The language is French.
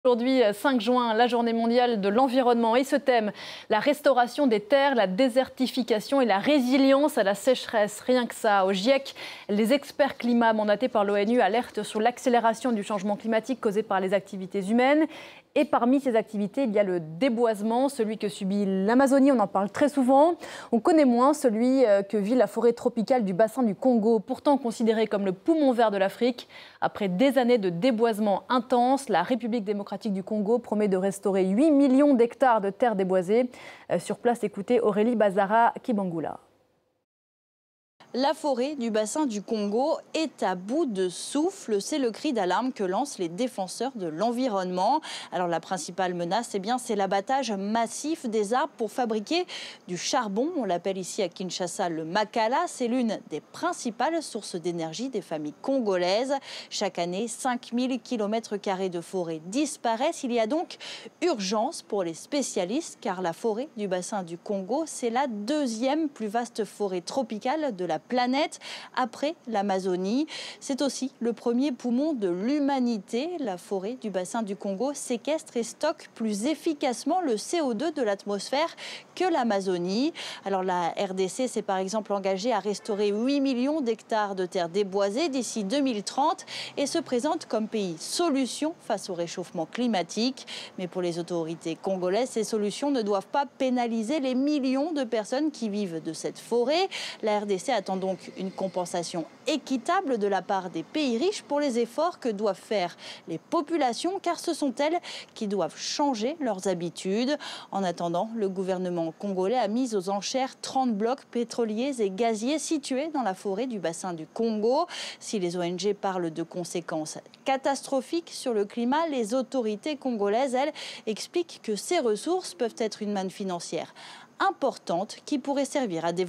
Aujourd'hui, 5 juin, la journée mondiale de l'environnement et ce thème, la restauration des terres, la désertification et la résilience à la sécheresse. Rien que ça, au GIEC, les experts climat mandatés par l'ONU alertent sur l'accélération du changement climatique causé par les activités humaines. Et parmi ces activités, il y a le déboisement, celui que subit l'Amazonie, on en parle très souvent. On connaît moins celui que vit la forêt tropicale du bassin du Congo, pourtant considérée comme le poumon vert de l'Afrique. Après des années de déboisement intense, la République démocratique du Congo promet de restaurer 8 millions d'hectares de terres déboisées. Sur place, écoutez Aurélie Bazara Kibangula. La forêt du bassin du Congo est à bout de souffle. C'est le cri d'alarme que lancent les défenseurs de l'environnement. Alors la principale menace, c'est l'abattage massif des arbres pour fabriquer du charbon. On l'appelle ici à Kinshasa le makala. C'est l'une des principales sources d'énergie des familles congolaises. Chaque année, 5000 km² de forêt disparaissent. Il y a donc urgence pour les spécialistes car la forêt du bassin du Congo, c'est la deuxième plus vaste forêt tropicale de la planète après l'Amazonie. C'est aussi le premier poumon de l'humanité. La forêt du bassin du Congo séquestre et stocke plus efficacement le CO2 de l'atmosphère que l'Amazonie. Alors la RDC s'est par exemple engagée à restaurer 8 millions d'hectares de terres déboisées d'ici 2030 et se présente comme pays solution face au réchauffement climatique. Mais pour les autorités congolaises, ces solutions ne doivent pas pénaliser les millions de personnes qui vivent de cette forêt. La RDC attend donc une compensation équitable de la part des pays riches pour les efforts que doivent faire les populations, car ce sont elles qui doivent changer leurs habitudes. En attendant, le gouvernement congolais a mis aux enchères 30 blocs pétroliers et gaziers situés dans la forêt du bassin du Congo. Si les ONG parlent de conséquences catastrophiques sur le climat, les autorités congolaises, elles, expliquent que ces ressources peuvent être une manne financière importante qui pourrait servir à développer